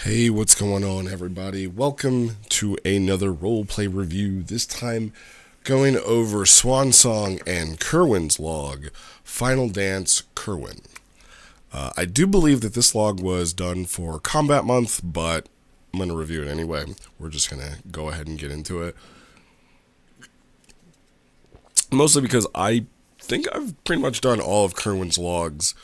Hey, what's going on, everybody? Welcome to another roleplay review, this time going over Swan Song and Kerwyn's log, Final Dance Kerwyn. I do believe that this log was done for Combat Month, but I'm going to review it anyway. We're just going to go ahead and get into it. Mostly because I think I've pretty much done all of Kerwyn's logs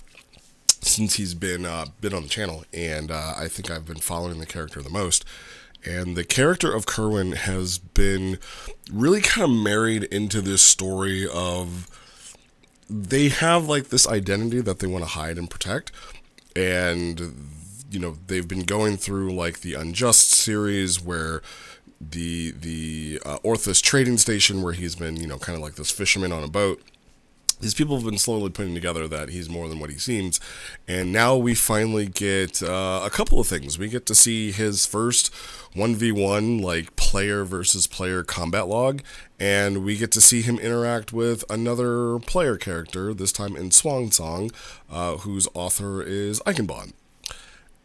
since he's been on the channel, and I think I've been following the character the most. And the character of Kerwyn has been really kind of married into this story of they have like this identity that they want to hide and protect, and you know they've been going through like the Unjust series where the Orthus trading station where he's been kind of like this fisherman on a boat. These people have been slowly putting together that he's more than what he seems, and now we finally get a couple of things. We get to see his first 1v1, like, player versus player combat log, and we get to see him interact with another player character, this time in Swan Song, whose author is Eichenbaum.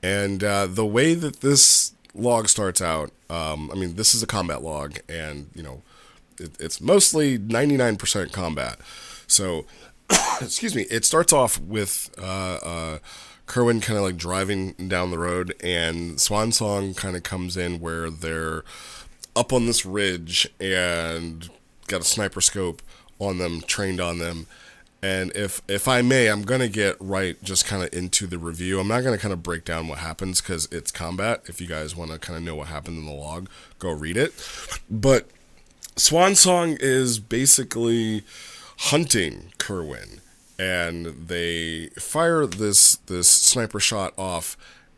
And the way that this log starts out, this is a combat log, and, it's mostly 99% combat. So, excuse me, it starts off with Kerwyn kind of like driving down the road, and Swan Song kind of comes in where they're up on this ridge and got a sniper scope on them, trained on them. And if I may, I'm going to get right just kind of into the review. I'm not going to kind of break down what happens because it's combat. If you guys want to kind of know what happened in the log, go read it. But Swan Song is basically hunting Kerwyn, and they fire this sniper shot off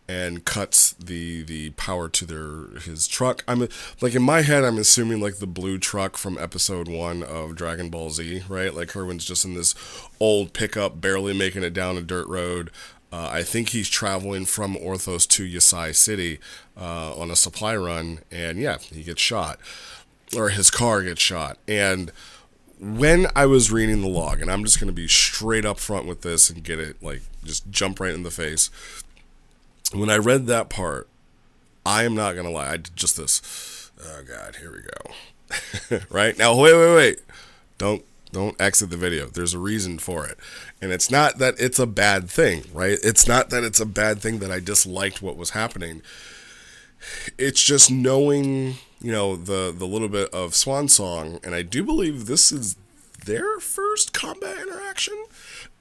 and cuts the power to his truck. I'm like, in my head, I'm assuming like the blue truck from episode 1 of Dragon Ball Z, right? Like Kerwyn's just in this old pickup, barely making it down a dirt road. I think he's traveling from Orthos to Yasai City on a supply run, and yeah, he gets shot, or his car gets shot. And when I was reading the log, and I'm just going to be straight up front with this and get it, like, just jump right in the face. When I read that part, I am not going to lie, I did just this. Oh, God, here we go. Right? Now, wait. Don't exit the video. There's a reason for it. And it's not that it's a bad thing, right? It's not that it's a bad thing that I disliked what was happening. It's just knowing, the little bit of Swan Song, and I do believe this is their first combat interaction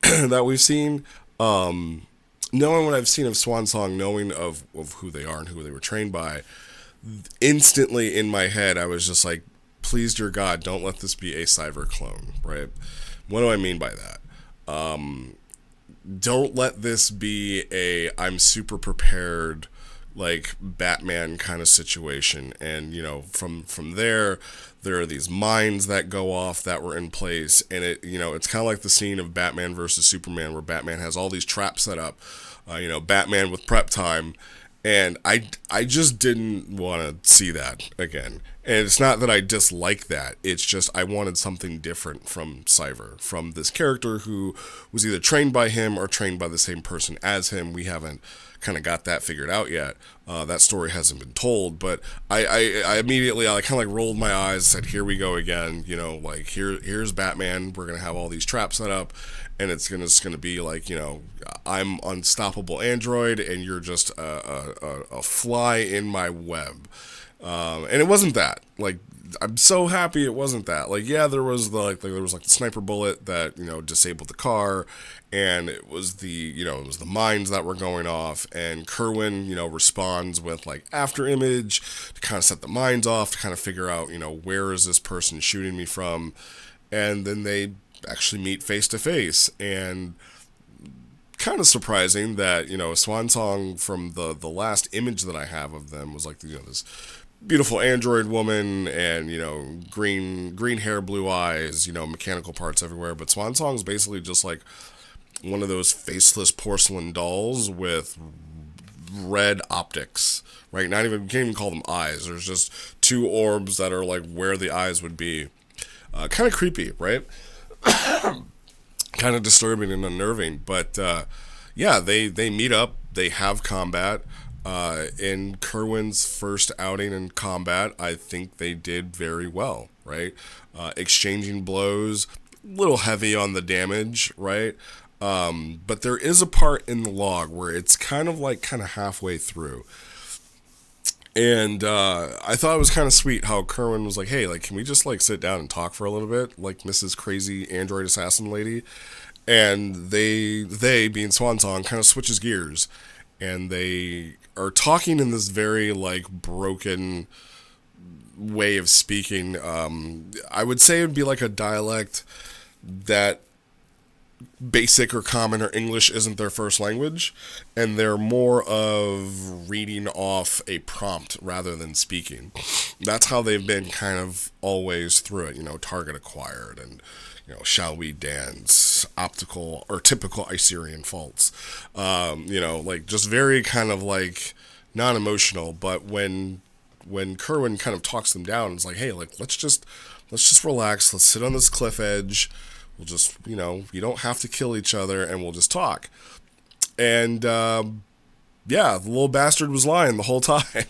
that we've seen. Knowing what I've seen of Swan Song, knowing of who they are and who they were trained by, instantly in my head, I was just like, please, dear God, don't let this be a Cyber clone, right? What do I mean by that? Don't let this be a I'm super prepared, like Batman kind of situation. And from there are these mines that go off that were in place, and it's kind of like the scene of Batman versus Superman where Batman has all these traps set up, Batman with prep time, and I just didn't want to see that again. And it's not that I dislike that, it's just I wanted something different from Cyber, from this character who was either trained by him or trained by the same person as him. We haven't kind of got that figured out yet. That story hasn't been told, but I immediately kind of like rolled my eyes and said, here we go again, like here's Batman. We're going to have all these traps set up, and it's going to be like, I'm unstoppable android and you're just a fly in my web. And it wasn't that. Like, I'm so happy it wasn't that. Like, yeah, there was the sniper bullet that, disabled the car, and it was the mines that were going off, and Kerwyn, responds with like after image to kind of set the mines off, to kind of figure out, where is this person shooting me from, and then they actually meet face to face. And kind of surprising that, Swan Song, from the last image that I have of them, was like, this beautiful android woman and, green hair, blue eyes, mechanical parts everywhere. But Swan Song's basically just like one of those faceless porcelain dolls with red optics, right? You can't even call them eyes. There's just two orbs that are like where the eyes would be. Kind of creepy, right? kind of disturbing and unnerving. But yeah, they meet up, they have combat. In Kerwyn's first outing in combat, I think they did very well, right? Exchanging blows, a little heavy on the damage, right? But there is a part in the log where it's kind of halfway through. And I thought it was kind of sweet how Kerwyn was like, "Hey, like, can we just like sit down and talk for a little bit, like Mrs. Crazy Android Assassin Lady?" And they being Swansong kind of switches gears, and they are talking in this very like broken way of speaking. I would say it would be like a dialect that basic or common or English isn't their first language, and they're more of reading off a prompt rather than speaking. That's how they've been kind of always through it, target acquired and, shall we dance, optical or typical Iserian faults. Like just very kind of like non-emotional, but when Kerwyn kind of talks them down, it's like, hey, like let's just relax, let's sit on this cliff edge. We'll just, you don't have to kill each other, and we'll just talk. And, yeah, the little bastard was lying the whole time.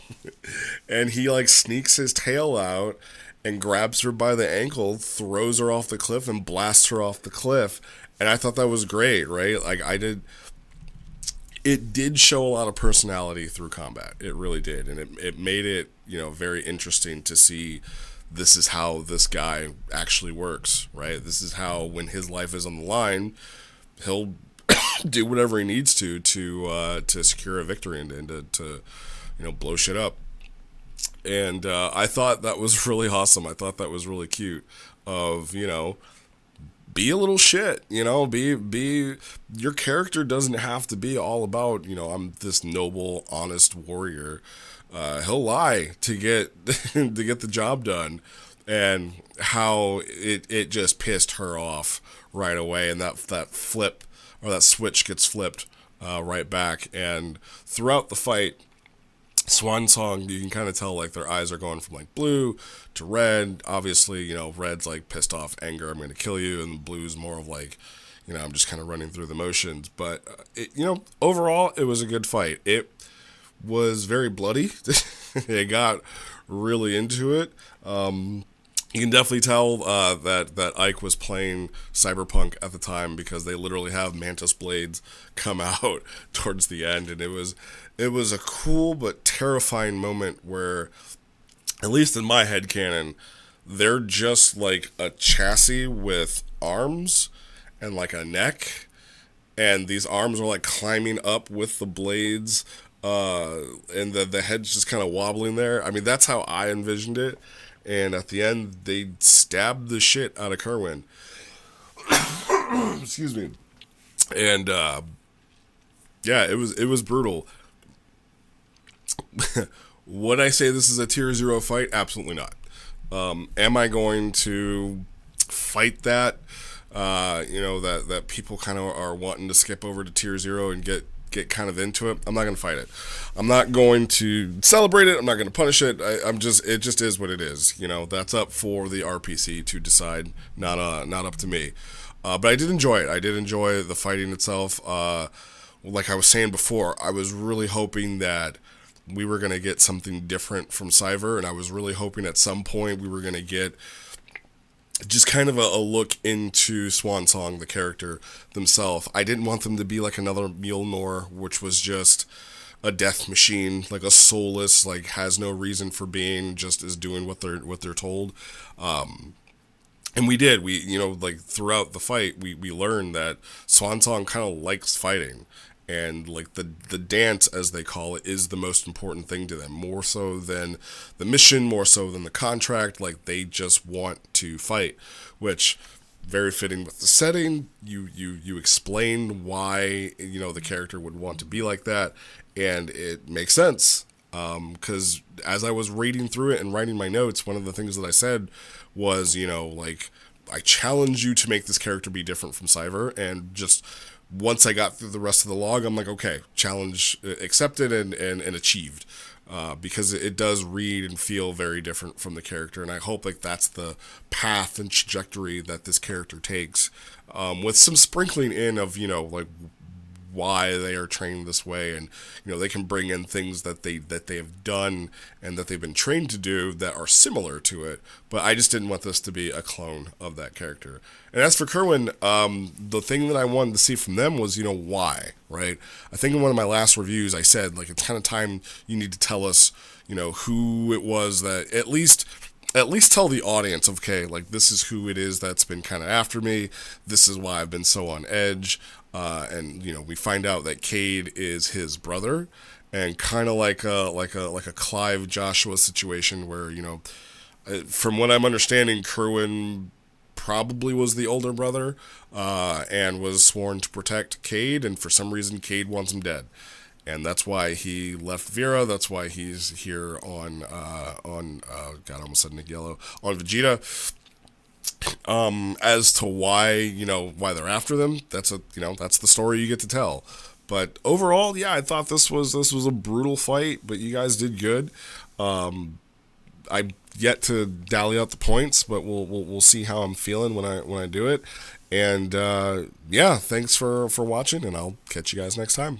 And he, like, sneaks his tail out and grabs her by the ankle, throws her off the cliff, and blasts her off the cliff. And I thought that was great, right? Like, it did show a lot of personality through combat. It really did. And it made it, very interesting to see this is how this guy actually works, right? This is how, when his life is on the line, he'll do whatever he needs to secure a victory and to blow shit up. And I thought that was really awesome. I thought that was really cute. Of be a little shit, be your character doesn't have to be all about I'm this noble, honest warrior. He'll lie to get to get the job done, and how it just pissed her off right away, and that flip or that switch gets flipped right back. And throughout the fight, Swansong, you can kind of tell like their eyes are going from like blue to red. Obviously, red's like pissed off, anger, I'm gonna kill you, and blue's more of like, I'm just kind of running through the motions. But overall, it was a good fight. It was very bloody. It got really into it. You can definitely tell that Ike was playing Cyberpunk at the time, because they literally have mantis blades come out towards the end, and it was a cool but terrifying moment where, at least in my headcanon, they're just like a chassis with arms and like a neck, and these arms are like climbing up with the blades. And the head's just kind of wobbling there. I mean, that's how I envisioned it. And at the end, they stabbed the shit out of Kerwyn. Excuse me. And yeah, it was brutal. Would I say this is a tier 0 fight? Absolutely not. Am I going to fight that? That people kind of are wanting to skip over to tier 0 and get kind of into it. I'm not going to fight it. I'm not going to celebrate it. I'm not going to punish it. It just is what it is. That's up for the RPC to decide, not up to me. But I did enjoy it. I did enjoy the fighting itself. Like I was saying before, I was really hoping that we were going to get something different from Cyver, and I was really hoping at some point we were going to get just kind of a look into Swansong, the character themselves. I didn't want them to be like another Mjolnir, which was just a death machine, like a soulless, like has no reason for being, just is doing what they're told. And we did. Like throughout the fight, we learned that Swansong kind of likes fighting. And like the dance, as they call it, is the most important thing to them, more so than the mission, more so than the contract. Like they just want to fight, which very fitting with the setting. You explain why the character would want to be like that, and it makes sense. Because as I was reading through it and writing my notes, one of the things that I said was, like, I challenge you to make this character be different from Cyver, and just once I got through the rest of the log, I'm like, okay, challenge accepted and achieved. Because it does read and feel very different from the character, and I hope like that's the path and trajectory that this character takes, with some sprinkling in of like why they are trained this way, and they can bring in things that they have done and that they've been trained to do that are similar to it. But I just didn't want this to be a clone of that character. And as for Kerwyn, the thing that I wanted to see from them was why, right? I think in one of my last reviews I said like it's kind of time you need to tell us who it was that at least tell the audience, okay, like this is who it is that's been kind of after me. This is why I've been so on edge. And we find out that Cade is his brother, and kind of like a Clive Joshua situation where from what I'm understanding, Kerwyn probably was the older brother, and was sworn to protect Cade, and for some reason Cade wants him dead. And that's why he left Vera. That's why he's here on God, I almost said Nick Yellow, on Vegeta. As to why they're after them, that's the story you get to tell. But overall, yeah, I thought this was a brutal fight, but you guys did good. I yet to dally out the points, but we'll see how I'm feeling when I do it. And yeah, thanks for watching, and I'll catch you guys next time.